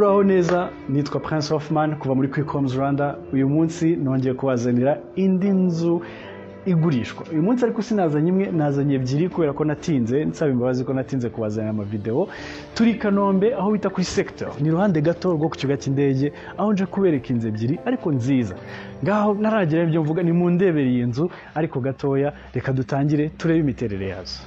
Uraho neza, nitwa Prince Hoffman kuva muri Quick Homes Rwanda. Uyu munsi nongeye kubazanira indi nzu igurishwa. Uyu munsi ariko sinazanye imwe, nazanye ebyiri kubera ko natinze, nsaba imbabazi ko natinze kubazanira ama video. Turi Kanombe aho bita kuri sector, ni ruhande gato rwo ku kibuga cy'indege, aho nje kubereka inzu ebyiri ariko nziza. Ngaho naragera ibyo mvuga ni mu ndebere iyi nzu ariko gatoya, reka dutangire turebe imiterere yazo.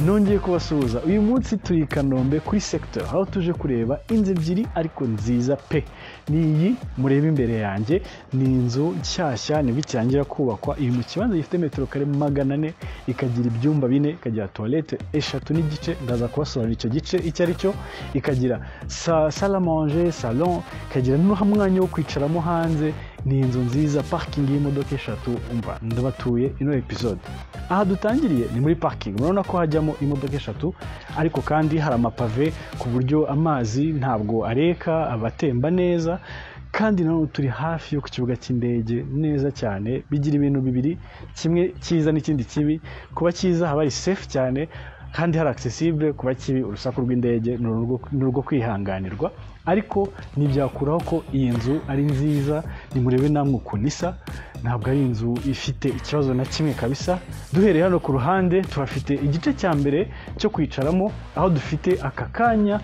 Nongeye kubasuhuza. Uyu munsi turi Kanombe kuri sector aho tuje kureba inzu ebyiri ariko nziza pe. Ni iyi mureba imbere yanjye, ni inzu nshyashya ni bitangira kubakwa. Iyi mu kibanza gifite metero kare 400, ikagira ibyumba 4, ikagira toilette 3 n'igice, ndaza kubasobanurira icyo gice icyo ari cyo. Ikagira salle à manger, salon, ikagira n'umwanya wo kwicaramo hanze. Ni inzu nziza, parking y'imodoka 3. Umva ndabatuye ino episode. Aha dutangiriye ni muri parking. Murabona ko hajyamo imodoka 3 ariko kandi hari amapave ku buryo amazi ntabwo areka, abatemba neza. Kandi naho turi hafi yo ku kibuga cy'indege neza cyane. Bigira ibintu bibiri, kimwe cyiza n'ikindi kibi. Kuba cyiza haba ari safe cyane kandi hari accessible, kuba kibi urusaku rw'indege n'urwo kwihanganirwa. Ariko nibyakuraho ko iyi nzu ari nziza. Nimurebe namwe ukuntu isa, ntabwo ari inzu ifite ikibazo na kimwe kabisa. Duhereye hano ku ruhande tuhafite igice cya mbere cyo kwicaramo, aho dufite aka kanya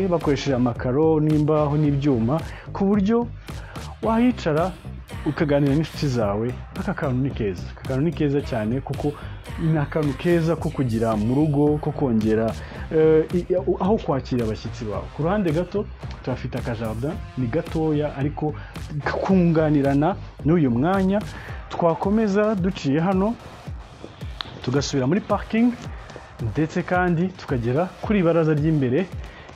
bakoresheje amakaro n'imbaho n'ibyuma ku buryo wahicara ukaganira n'inshuti zawe. Aka kantu ni keza, aka kantu ni keza cyane kuko ni akantu keza ko kugira mu rugo, ko kongera aho kwakira abashyitsi bawe. Ku ruhande gato turafite akajardin, ni gatoya ariko kunganirana n'uyu mwanya. Twakomeza duciye hano tugasubira muri parking ndetse kandi tukagera kuri ibaraza ry'imbere.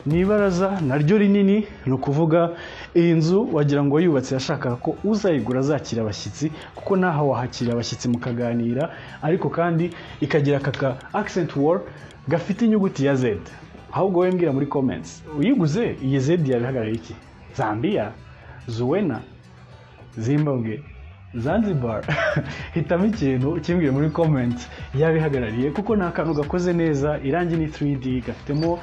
Ni ibaraza naryo rinini, ni ukuvuga iyi nzu wagira ngo yubatse yashakaga ko uzayigura azakira abashyitsi, kuko naho wahakira abashyitsi mukaganira. Ariko kandi ikagira aka accent wall gafite inyuguti ya Z. Ahubwo we mbwira muri comments, uyiguze iyi Z yabihagarariye iki? Zambia, Zuwena, Zimbabwe, Zanzibar? Hitamo ikintu ukimbwire muri comments yabihagarariye, kuko ni akantu gakoze neza. Irangi ni 3D, gafitemo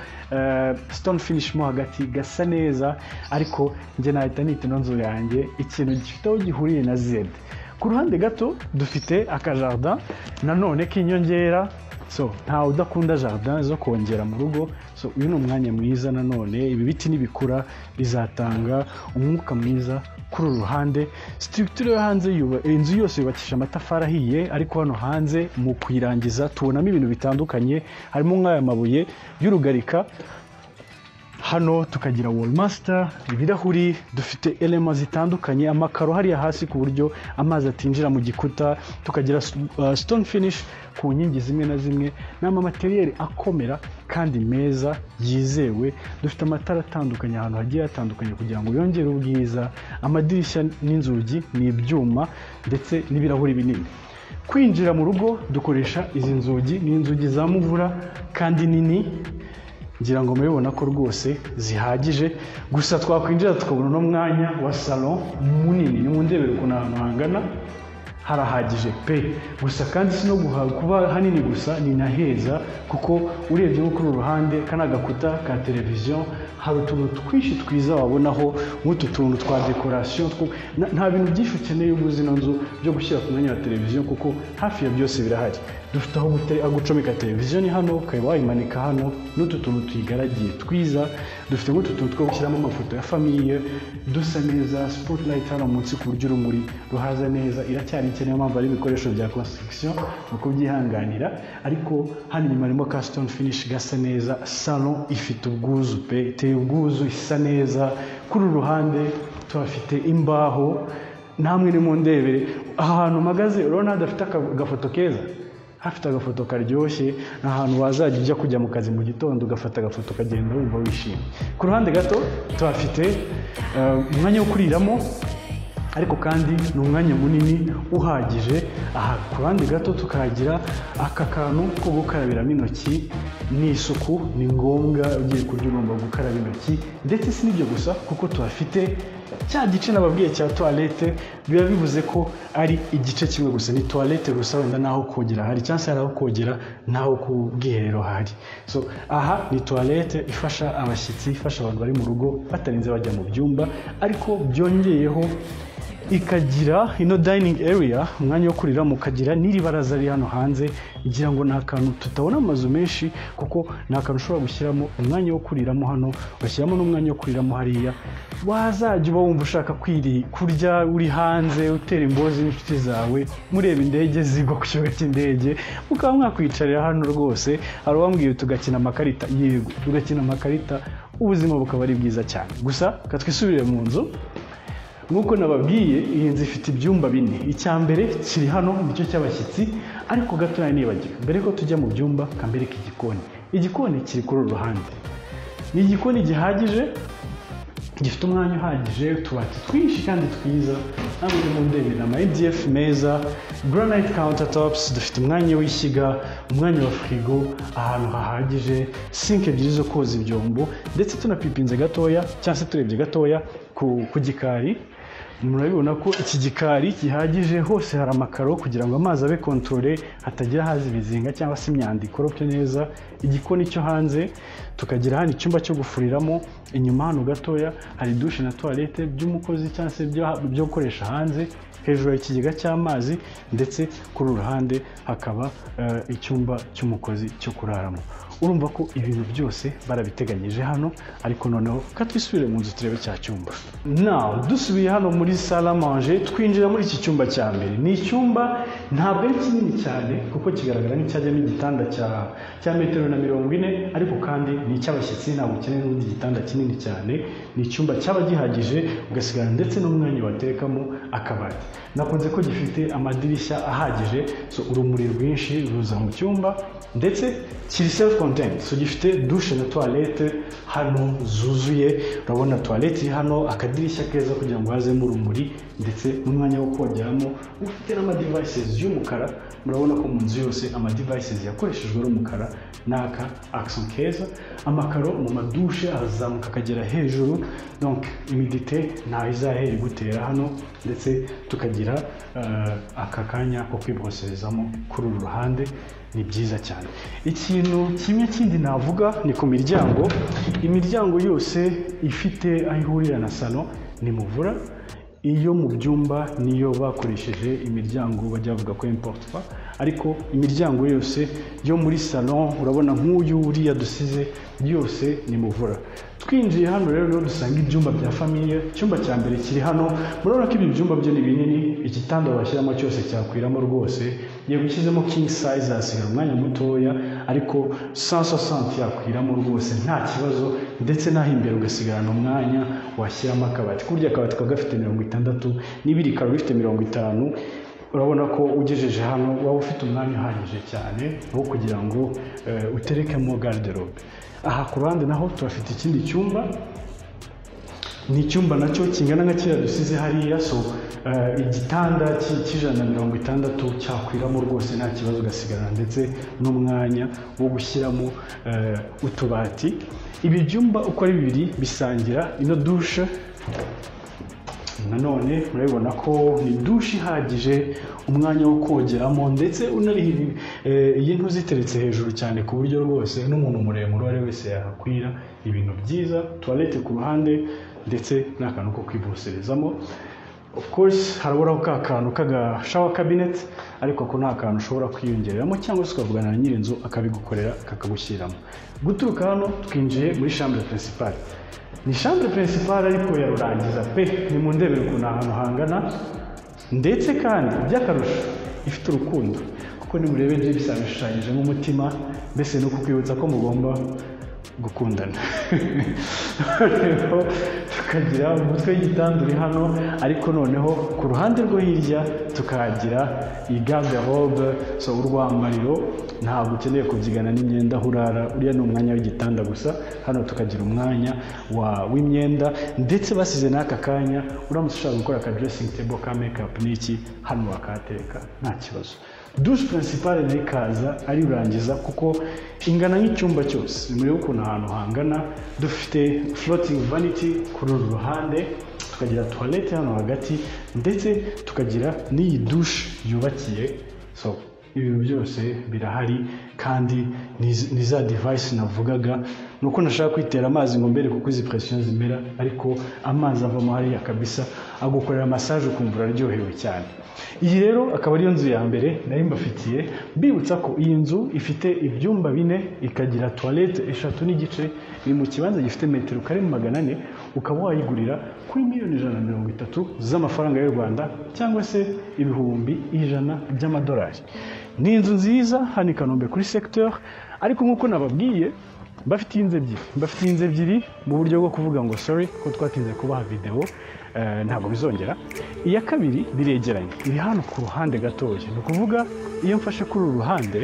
stone finish mo hagati, gasa neza. Ariko nje nahita nita ino nzu yanjye ikintu gifite aho gihuriye na Z. Ku ruhande gato dufite akajardin nanone k'inyongera. So ntawe udakunda jardin zo kongera mu rugo. So uyu ni umwanya mwiza. Nanone ibi biti nibikura bizatanga umwuka mwiza kuri ruhande. Structure yo hanze inzu yose yubakisha amatafari ahiye, ariko hano hanze mu kuyirangiza tubonamo ibintu bitandukanye. Harimo nk'aya mabuye y'urugarika. Hano tukagira wallmaster, ibirahuri, dufite elements zitandukanye, amakaro hariya hasi ku buryo amazi atinjira mu gikuta. Tukagira stone finish ku nkingi zimwe na zimwe, n'ama material akomera kandi meza yizewe. Dufite amatara atandukanye ahantu hagiye hatandukanye kugira ngo yongere ubwiza. Amadirishya n'inzugi ni ibyuma ndetse n'ibirahuri binini. Kwinjira mu rugo dukoresha izi nzugi, ni inzugi za muvura kandi nini. Ngira ngo mubibona ko rwose zihagije. Gusa twakwinjira tukabona no mwanya wa salon munini, ni mu ndebere ukuntu ahantu hangana, harahagije pe. Gusa kandi si no kuba hanini gusa, ni naheza, kuko urebye nko kuri uruhande kana gakuta ka televiziyo hari utuntu twinshi twiza wabonaho, nk'utu tuntu twa decoration. Nta bintu byinshi ukeneye uguze ino nzu byo gushyira ku mwanya wa televiziyo, kuko hafi ya byose birahari. Dufite aho gucomeka televiziyo ni hano, ukaba wayimanika hano, n'utu tuntu tuyigaragiye twiza. Dufite nk'utu tuntu two gushyiramo amafoto ya famiye dusa neza, spotlight hano munsi ku buryo urumuri ruhaza neza. Iracyari ikeneye, mpamvu ari ibikoresho bya construction nuko byihanganira. Ariko hano inyuma harimo custom finish gasa neza. Salon ifite ubwuzu pe, iteye ubwuzu, isa neza. Kuri ruhande tuhafite imbaho, namwe ni mu ndebere. Ahantu magaze urabona hadafite agafoto keza. hafite agafoto karyoshye, ahantu wazajya ujya kujya mu kazi mu gitondo ugafata agafoto kagenda wumva wishimye. Ku ruhande gato tuhafite umwanya wo kuriramo, ariko kandi ni umwanya munini uhagije. Aha ku ruhande gato tukagira aka kantu ko gukarabiramo intoki n'isuku. Ni ngombwa ugiye kurya ugomba gukaraba intoki, ndetse si n'ibyo gusa kuko tuhafite cya gice nababwiye cya toilette. Biba bivuze ko ari igice kimwe gusa, ni toilette gusa, wenda naho kogera hari cyangwa se hari aho kogera naho ku bwiherero hari. So aha ni toilette ifasha abashyitsi, ifasha abantu bari mu rugo batarinze bajya mu byumba, ariko byongeyeho ikagira ino dining area, umwanya wo kuriramo, ukagira n'iri baraza riri hano hanze. Igira ngo ni akantu tutabona amazu menshi, kuko ni akantu ushobora gushyiramo umwanya wo kuriramo hano, ugashyiramo n'umwanya wo kuriramo hariya. Wazajya uba wumva ushaka kurya uri hanze, utera imbozi n'inshuti zawe, mureba indege zigwa ku kibuga cy'indege, mukaba mwakwicarira hano rwose. Hari uwambwiye tugakina amakarita, yego tugakina amakarita, ubuzima bukaba ari bwiza cyane. Gusa katwisubirire mu nzu. Nk'uko nababwiye, iyi nzu ifite ibyumba 4. Icya mbere kiri hano, nicyo cy'abashyitsi, ariko gato nibagiwe, mbere ko tujya mu byumba kambereka igikoni. Igikoni kiri kuri uru ruhande. Ni igikoni gihagije, gifite umwanya uhagije, utubati twinshi kandi twiza, namwe mu ndebe na IDF meza, granite countertops, dufite umwanya w'ishyiga, umwanya wa frigo, ahantu hahagije, sink ebyiri zo koza ibyombo, ndetse tunapipinze gatoya cyangwa se turebye gatoya ku gikari. Murabibona ko iki gikari gihagije, hose hari amakaro kugira ngo amazi abe controle, hatagira haza ibizinga cyangwa se imyanda ikoropye neza. Igikoni cyo hanze tukagira hano icyumba cyo gufuriramo, inyuma hano gatoya hari douche na toilette by'umukozi cyangwa se byo gukoresha hanze. Hejuru hari ikigega cy'amazi, ndetse kuri ruhande hakaba icyumba cy'umukozi cyo kuraramo. Urumva ko ibintu byose barabiteganyije hano, ariko noneho katwisubire mu nzu turebe cya cyumba. Now dusubiye hano muri salle à manger, twinjira muri iki cyumba cya mbere. Ni icyumba ntabwo ari kinini cyane, kuko kigaragara nk'icyajyamo igitanda cya metero na 40, ariko kandi ni icy'abashyitsi, ntabwo ukeneye n'ubundi gitanda kinini cyane. Ni icyumba cyaba gihagije, ugasigara ndetse n'umwanya waterekamo akabati. Nakunze ko gifite amadirishya ahagije, so urumuri rwinshi ruza mu cyumba, ndetse kiri self contained, so gifite douche na toilette hano zuzuye. Urabona toilette iri hano, akadirishya keza kugira ngo hazemo urumuri, ndetse n'umwanya wo kogeramo ufite n'ama devices y'umukara. Murabona ko mu nzu yose ama devices yakoreshejwe n'umukara, naka accent keza. Amakaro mu madushe arazamuka akagera hejuru, donc humidité nta izahera gutera hano, ndetse tukagira aka kanya ko kwiboroserezamo kuri uru ruhande. Ni byiza cyane. Ikintu kimwe kindi navuga ni ku miryango. Imiryango yose ifite aho ihurira na salon ni muvura. Iyo mu byumba niyo bakoresheje imiryango bajya bavuga ko importe pas, ariko imiryango yose yo muri salon urabona nk'uyu uriya dusize yose ni muvura. Twinjiye hano rero dusanga ibyumba bya famille. Icyumba cya mbere kiri hano, murabona ko ibi byumba byo ni binini, igitanda bashyiramo cyose cyakwiramo rwose. Yego ushyizemo king size hasigara umwanya mutoya, ariko 160 yakwiramo rwose nta kibazo, ndetse naho imbere ugasigarana umwanya washyiramo akabati. Kurya akabati kagafite 60, n'ibiri karo bifite 50. Urabona ko ugejeje hano waba ufite umwanya uhagije cyane wo kugira ngo uterekemo garderobe. Aha ku ruhande naho turafite ikindi cyumba. Ni icyumba nacyo kingana nka kiriya dusize hariya, so igitanda cy'160 cyakwiramo rwose nta kibazo, ugasigarana ndetse n'umwanya wo gushyiramo utubati. Ibi byumba uko ari bibiri bisangira ino douche. Nanone murabibona ko ni douche ihagije, umwanya wo kogeramo, ndetse unari iyi ntuziteretse hejuru cyane ku buryo rwose n'umuntu muremure wari wese yahakwira. Ibintu byiza, toilette ku ruhande, ndetse n'akantu ko kwiboroserezamo. Of course haraburaho ka kantu kaga shower cabinet, ariko ko nta kantu ushobora kwiyongereramo cyangwa se ukavugana na nyirinzu akabigukorera kakagushyiramo. Guturuka hano twinjiye muri chambre principale. Ni chambre principale ariko yarurangiza pe, ni mu ndebere ukuntu ahantu hangana, ndetse kandi by'akarusho ifite urukundo, kuko nimurebe je bishushanyije nk'umutima, mbese no kukwibutsa ko mugomba gukundana tukagira umutwe w'igitanda uri hano ariko noneho ku ruhande rwo hirya tukagira iyi garde-robe so urwambariro ntabwo ukeneye kubyigana n'imyenda urara uriya ni umwanya w'igitanda gusa hano tukagira umwanya w'imyenda ndetse basize n'aka kanya uramutse ushaka gukora aka dressing table ka makeup n'iki hano wakateka nta kibazo. Douche principale nayo ikaza ari urangiza kuko ingana nk'icyumba cyose muri ukuntu ahantu hangana dufite floating vanity kuri uru ruhande tukagira toilette hano hagati ndetse tukagira n'iyi douche yubakiye so ibintu byose birahari kandi ni za device navugaga nuko nashaka kwitera amazi ngo mbere kuko izi pression zimera ariko amazi avamo hariya kabisa agukorera massage ukumva uraryohewe cyane. Iyi rero akaba ariyo nzu ya mbere nari mbafitiye bibutsa ko iyi nzu ifite ibyumba 4 ikagira toilette 3 n'igice iri mu kibanza gifite metero kare 400 ukaba wayigurira kuri $130,000 z'amafaranga y'u Rwanda cyangwa se $100,000 by'amadolari. Ni inzu nziza hano i Kanombe kuri secteur ariko nkuko nababwiye bafite inzu ebyiri mu buryo bwo kuvuga ngo sorry ko twatinze kubaha video ntabwo bizongera. Iya kabiri biregeranye iri hano ku ruhande gatoya ni ukuvuga iyo mfashe kuri uru ruhande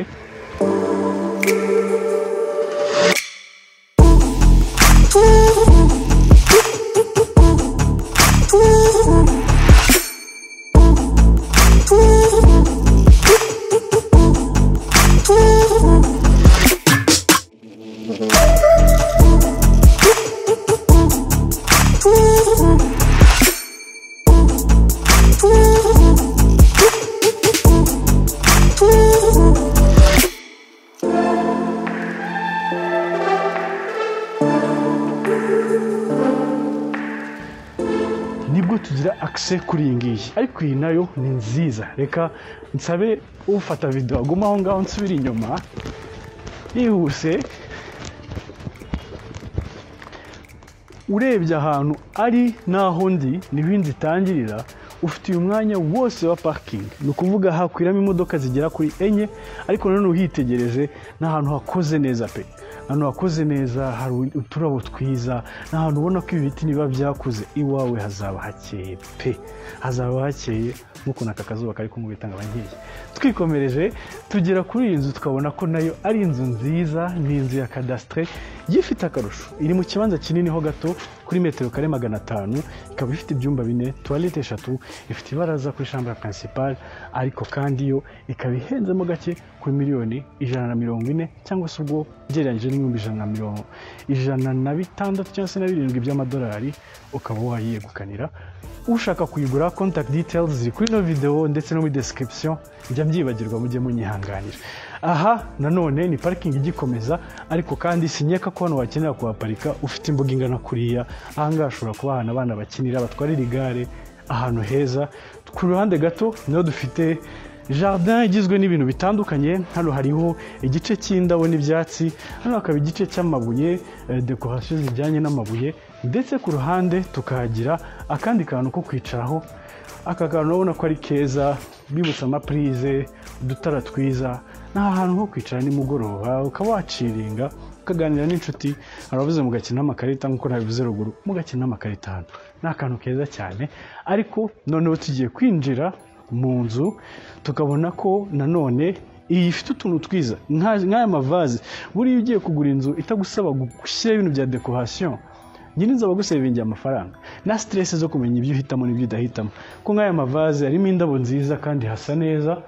nibwo tugira access kuri iyi ngiyi ariko iyi nayo ni nziza. Reka nsabe ufata video aguma aho ngaho nsubira inyuma yihuse. Urebye ahantu ari naho ndi niho inzu itangirira ufite uyu mwanya wose wa parking ni ukuvuga hakwiramo imodoka zigera kuri 4 ariko nanone uhitegereje n'ahantu hakoze neza pe hano hakoze neza hari uturabo twiza n'ahantu ubona ko ibiti niba byakuze iwawe hazaba hakeye pe hazaba hakeye nkuko naka kazuba kari kumubitanga abangiye. Twikomereje tugera kuri iyi nzu tukabona ko nayo ari inzu nziza ni inzu ya cadastre yifite akarusho iri mu kibanza kinini ho gato kuri metero kare 500 ikaba ifite ibyumba 4 toilette 3 ifite ibaraza kuri chambre principale ariko kandi yo ikaba ihenzemo gake kuri $140,000 cyangwa se ubwo gereranyije $106,000 cyangwa se $7,000 by'amadolari ukaba wayiyegukanira. Ushaka kuyigura contact details ziri kuri no video ndetse no muri description njya mbyibagirwa mujye munyihanganira. Aha nanone ni parking igikomeza ariko kandi sinyeka ko hano wakenera kuhaparika ufite imbuga ingana kuriya ahanga ashobora kuba hana abana bakinira batwarira igare ahantu heza. Ku ruhande gato niho dufite jardin igizwe n'ibintu bitandukanye. Hano hariho igice cy'indabo n'ibyatsi, hano hakaba igice cy'amabuye decoration zijyanye n'amabuye ndetse ku ruhande tukahagira akandi kantu ko kwicaraho. Aka kantu urabona ko ari keza bibutsa amaprise udutara twiza n'ahantu ho kwicara nimugoroba ukaba waciringa ukaganira n'inshuti aravuze mugakina amakarita nkuko nabivuze ruguru mugakina amakarita hano ni akantu keza cyane. Ariko noneho tugiye kwinjira mu nzu tukabona ko nanone iyi ifite utuntu twiza nk'aya mavaze. Buriya ugiye kugura inzu itagusaba gushyira ibintu bya decoration nyine nzaba gusevingira amafaranga na stress zo kumenya ibyo uhitamo n'ibyo udahitamo ko nk'aya mavaze harimo indabo nziza kandi hasa neza.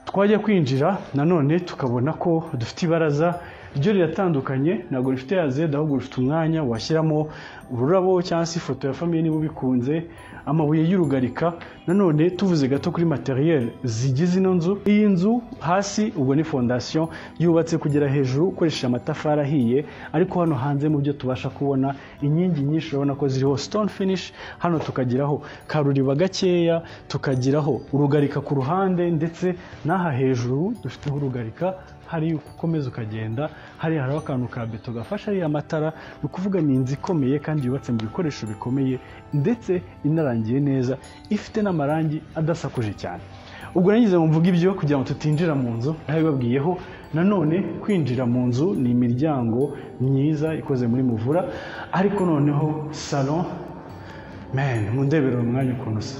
Twajya kwinjira nanone tukabona ko dufite ibaraza ryo riratandukanye ntabwo rifite yazeda ahubwo rifite umwanya washyiramo ururabo cyangwa se ifoto ya famille niba bikunze amabuye y'urugarika. Nanone tuvuze gato kuri materiel zigize ino nzu. Iyi nzu hasi ubwo ni fondation yubatse kugera hejuru ukoresheje amatafari ahiye ariko hano hanze mu byo tubasha kubona inkingi nyinshi urabona ko ziriho stone finish. Hano tukagiraho karuriba gakeya tukagiraho urugarika ku ruhande ndetse n'aha hejuru dufiteho urugarika hari ukomeza ukagenda hari akantu ka beto gafasha ari amatara. Ni ukuvuga ni inzu ikomeye kandi yubatse mu bikoresho bikomeye ndetse inarangiye neza ifite n'amarangi adasakuje cyane. ubwo nagize ngo mvuge ibyo kugira ngo tutinjira mu nzu nabibabwiyeho. Nanone kwinjira mu nzu ni imiryango myiza ikoze muri muvura, ariko noneho salon mundebera umwanya ukuntu usa.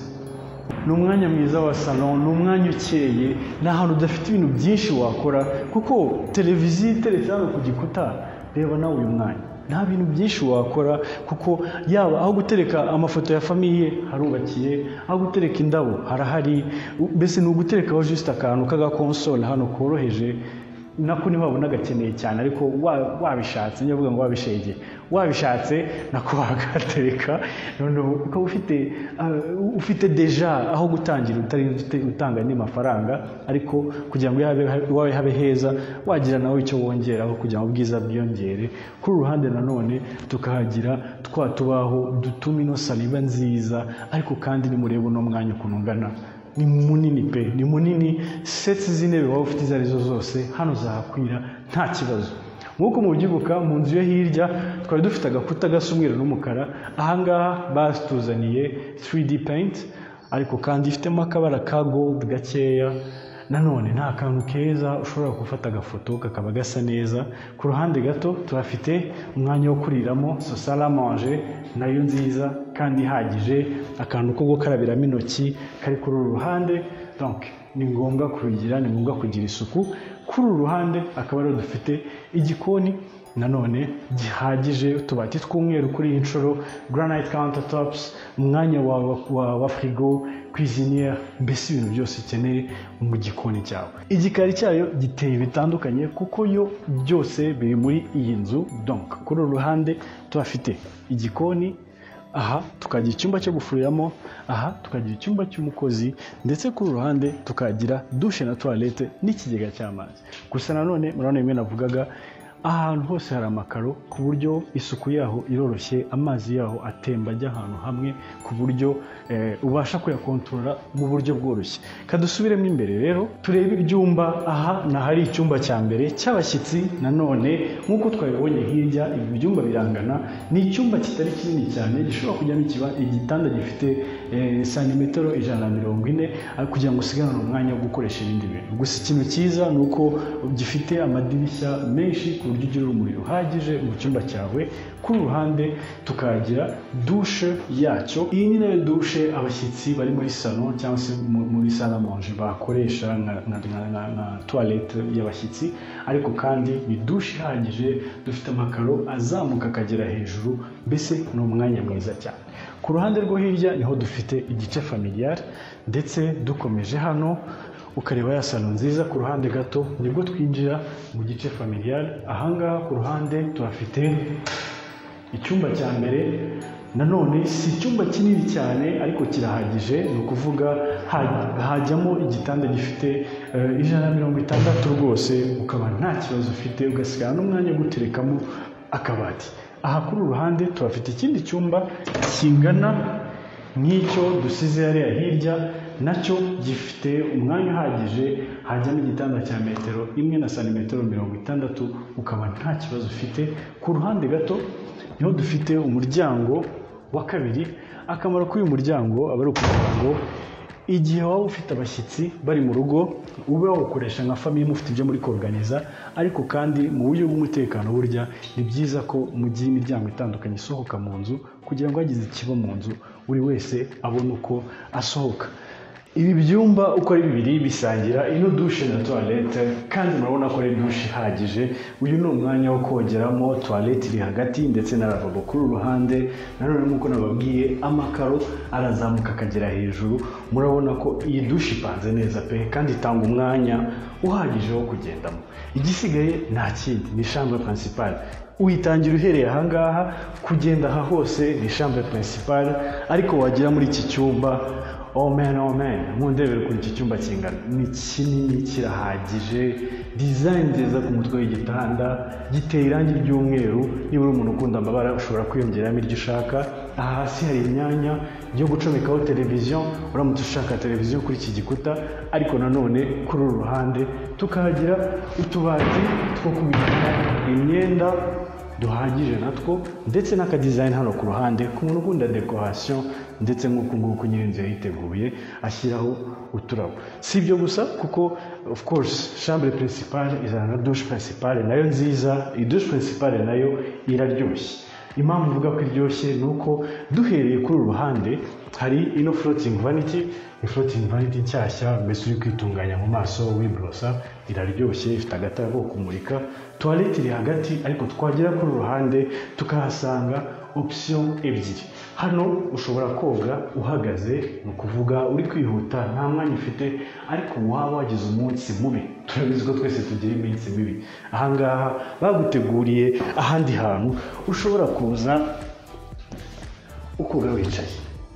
Ni umwanya mwiza wa salon, ni umwanya ukeye, ni ahantu udafite ibintu byinshi wakora, kuko televiziyo iteretse hano ku gikuta, reba nawe uyu mwanya nta bintu byinshi wakora, kuko yaba aho gutereka amafoto ya famiye harubakiye, aho gutereka indabo harahari, mbese ni uguterekaho just akantu k'agakonsole hano koroheje, nako niho wabona gakeneye cyane, ariko wabishatse nyavuga ngo wabishegeye wabishatse nako wagatereka, noneho ukaba ufite deja aho gutangira utanga andi mafaranga, ariko kugira ngo wawe habe heza wagira nawe icyo wongeraho kugira ngo ubwiza bwiyongere. Kuri uruhande nanone tukahagira twa tubaho dutuma ino saliba nziza, ariko kandi nimureba uno mwanya ukuntu ungana, ni munini pe, ni munini. Sets z'intebe waba ufite izo arizo zose hano zahakwira nta kibazo. Nk'uko mubyibuka mu nzu yo hirya twari dufite agakuta gasa umweru n'umukara, ahangaha batuzaniye 3D paint, ariko kandi ifitemo akabara ka gold gakeya. Nanone nta kantu keza ushobora gufata agafoto kakaba gasa neza. Ku ruhande gato turafite umwanya wo kuriramo salle à manger nayo nziza kandi ihagije, akantu ko gukarabiramo intoki kari kuri uru ruhande. Donc ni ngombwa kubigira, ni ngombwa kugira isuku. Kuri uru ruhande akaba rero dufite igikoni nanone gihagije, utubati tw'umweru kuri iyi nshuro, granite countertops, umwanya wa frigo, cuisinière, mbese ibintu byose ukeneye mu gikoni cyawe. Igikari cyayo giteye bitandukanye kuko yo byose biri muri iyi nzu. Donc kuri uru ruhande tuhafite igikoni, aha tukagira icyumba cyo gufuriramo, aha tukagira icyumba cy'umukozi, ndetse kuri ruhande tukagira douche na toilette n'ikigega cy'amazi. Gusa nanone murabona bimwe navugaga, ahantu hose hari amakaro ku buryo isuku yaho iroroshye, amazi yaho atemba ajya ahantu hamwe ku buryo ubasha kuyakontorora mu buryo bworoshye. Kadusubiremo imbere rero turebe ibyumba. Aha nahari icyumba cya mbere cy'abashyitsi. Nanone nk'uko twabibonye hirya, ibi byumba birangana, ni icyumba kitari kinini cyane, gishobora kujyamo igitanda gifite santimetero 140 kugira ngo usigarane umwanya wo gukoresha ibindi bintu. Gusa ikintu cyiza ni uko gifite amadirishya menshi ku buryo ugira urumuri ruhagije mu cyumba cyawe. Kuri ruhande tukagira douche yacyo. Iyi ni nayo douche abashyitsi bari muri salon cyangwa se muri salle à manger bakoresha na toilette y'abashyitsi, ariko kandi ni douche ihagije, dufite amakaro azamuka akagera hejuru, mbese ni umwanya mwiza cyane. Ku ruhande rwo hirya niho dufite igice familial, ndetse dukomeje hano ukareba ya salon nziza ku ruhande gato, nibwo twinjira mu gice familial. Ahangaha ku ruhande tuhafite icyumba cya mbere. Nanone si icyumba kinini cyane ariko kirahagije, ni ukuvuga hajyamo igitanda gifite 160 rwose, ukaba nta kibazo ufite, ugasigara n'umwanya wo guterekamo akabati. Aha kuri uruhande tuhafite ikindi cyumba kingana nk'icyo dusize hariya hirya, nacyo gifite umwanya uhagije, hajyamo igitanda cya metero 1 na santimetero 60, ukaba nta kibazo ufite. Ku ruhande gato niho dufite umuryango wa kabiri. Akamaro k'uyu muryango aba ari ukugira ngo igihe waba ufite abashyitsi bari mu rugo ube wawukoresha nka famiye mufite ibyo muri koruganiza, ariko kandi mu buryo bw'umutekano burya ni byiza ko mugira imiryango itandukanye isohoka mu nzu, kugira ngo hagize ikiba mu nzu buri wese abone uko asohoka. Ibi byumba uko ari bibiri bisangira ino douche na toilette, kandi murabona ko ari douche ihagije. Uyu ni umwanya wo kogeramo, toilette iri hagati ndetse na lavabo kuri uruhande. Nanone nk'uko nababwiye, amakaro arazamuka akagera hejuru. Murabona ko iyi douche ipanze neza pe, kandi itanga umwanya uhagije wo kugendamo. Igisigaye nta kindi, ni chambre principale. Uyitangira uhereye ahangaha kugenda aha hose ni chambre principale, ariko wagera muri iki cyumba, oh man, mundebere kuri iki cyumba kingana, ni kinini, kirahagije, design nziza ku mutwe w'igitanda, giteye irangi ry'umweru. Niba uri umuntu ukunda amabara ushobora kwiyongeramo iryo ushaka. Aha hasi hari imyanya yo gucomekaho televiziyo uramutse ushaka televiziyo kuri iki gikuta, ariko nanone kuri uru ruhande tukahagira utubati two kubikamo imyenda duhagije natwo, ndetse n'akadesign hano ku ruhande ku muntu ukunda decoration, ndetse nk'uku nguku nyir'inzu yayiteguye ashyiraho uturabo. Si ibyo gusa kuko of course chambre principale izana na douche principale nayo nziza. Iyi douche principale nayo iraryoshye. Impamvu uvuga ko iryoshye ni uko duhereye kuri uru ruhande hari ino floating vanity, floating vanity nshyashya, mbese uri kwitunganya mu maso wibrosa, iraryoshye, ifite agatara ko kumurika. Toilette iri hagati, ariko twagera kuri uru ruhande tukahasanga option ebyiri. Hano ushobora koga uhagaze, ni ukuvuga uri kwihuta nta mwanya ufite, ariko waba wagize umunsi mubi, turabizi ko twese tugira iminsi mibi. Ahangaha baguteguriye ahandi hantu ushobora kuza ukoga wicaye,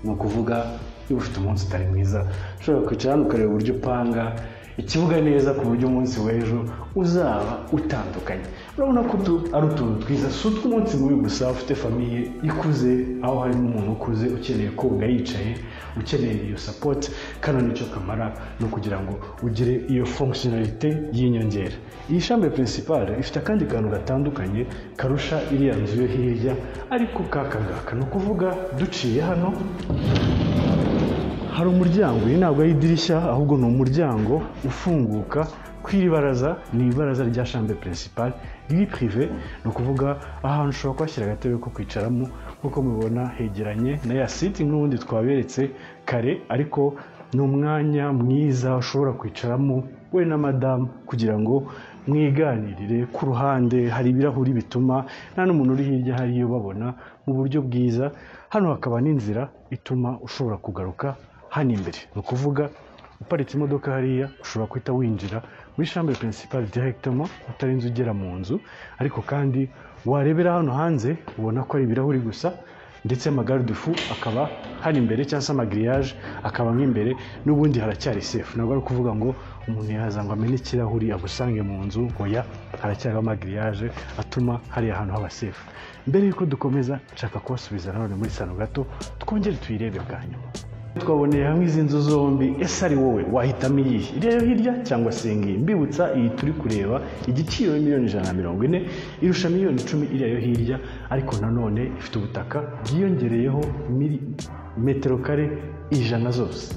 ni ukuvuga iyo ufite umunsi utari mwiza ushobora kwicara hano ukareba uburyo upanga ikibuga neza ku buryo umunsi w'ejo uzaba utandukanye. Urabona ko ari utuntu twiza, si utw'umunsi mubi gusa. Ufite famiye ikuze, aho harimo umuntu ukuze ukeneye koga yicaye, ukeneye iyo support, kano nicyo kamara, no kugira ngo ugire iyo fonctionnalité y'inyongera. Iyi chambre principale ifite akandi kantu gatandukanye karusha iriya nzu yo hirya, ariko kakangaka ni ukuvuga duciye hano hari umuryango. Iyi ntabwo ari idirishya, ahubwo ni umuryango ufunguka kw'iri baraza. Ni ibaraza rya chambre principale riri privé, ni ukuvuga ahantu ushobora kuhashyira agatebe ko kwicaramo. Nk'uko mubibona hegeranye na ya sitting n'ubundi twaberetse kare, ariko ni umwanya mwiza ushobora kwicaramo we na madamu kugira ngo mwiganirire. Ku ruhande hari ibirahuri bituma nta n'umuntu uri hirya hariyo babona mu buryo bwiza. Hano hakaba n'inzira ituma ushobora kugaruka hano imbere, ni ukuvuga uparitse imodoka hariya ushobora guhita winjira muri chambre principale directement utarinze ugera mu nzu. Ariko kandi warebera hano hanze ubona ko ari ibirahuri gusa, ndetse amagarde fou akaba hano imbere, cyangwa se amagriage akaba nk'imbere. N'ubundi haracyari safe, ntabwo ari ukuvuga ngo umuntu yaza ngo amene ikirahuri agusange mu nzu, oya, haracyari amagriage atuma hariya hantu haba safe. Mbere yuko dukomeza nshaka kubasubiza nanone muri sano gato twongere tuyirebe bwa nyuma. Twaboneye hamwe izi nzu zombi, ese ari wowe wahitamo iyihe, iriya yo hirya cyangwa se ngiyi? Mbibutsa iyi turi kureba igiciro $140,000 irusha $10,000 iriya yo hirya, ariko nanone ifite ubutaka bwiyongereyeho metero kare 100 zose.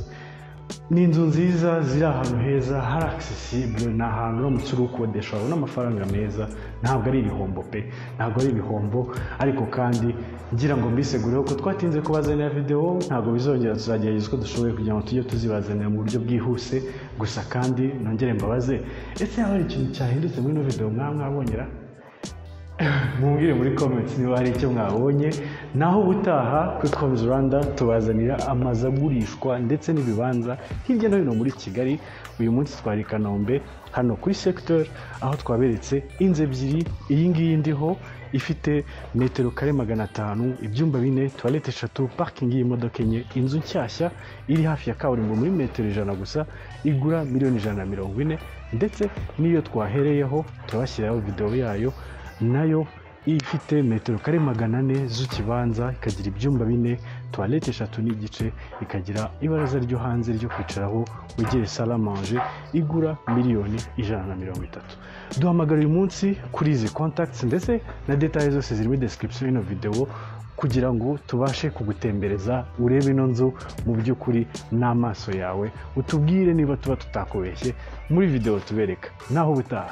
Ni inzu nziza ziri ahantu heza, hari accessible, ni ahantu uramutse uri ukodesha wabona amafaranga meza. Ntabwo ari ibihombo pe, ntabwo ari ibihombo. Ariko kandi ngira ngo mbisegureho ko twatinze kubazanira video, ntabwo bizongera, tuzagerageza uko dushoboye kugira ngo tujye tuzibazanira mu buryo bwihuse. Gusa kandi nongere mbabaze, ese hari ikintu cyahindutse muri ino video mwabonyera? Mumbwire muri comments niba hari icyo mwabonye. Naho ubutaha kuri Twabizi Rwanda tubazanira amazu agurishwa ndetse n'ibibanza hirya no hino muri Kigali. Uyu munsi twari Kanombe hano kuri secteur, aho twaberetse inzu ebyiri. Iyi ngiyi ndiho ifite metero kare 500, ibyumba 4, toilette 3, parking y'imodoka enye, inzu nshyashya iri hafi ya kaburimbo muri metero 100 gusa, igura $140,000. Ndetse n'iyo twahereyeho turabashyiraho video yayo, nayo ifite metero kare 400 z'ikibanza, ikagira ibyumba 4, toilette 3 n'igice, ikagira ibaraza ryo hanze ryo kwicaraho wegere salle à manger, igura $130,000. Duhamagara uyu munsi kuri izi contacts, ndetse na details zose ziri muri description y'ino video, kugira ngo tubashe kugutembereza urebe ino nzu mu by'ukuri n'amaso yawe, utubwire niba tuba tutakubeshye muri video tubereka. Naho ubutaha.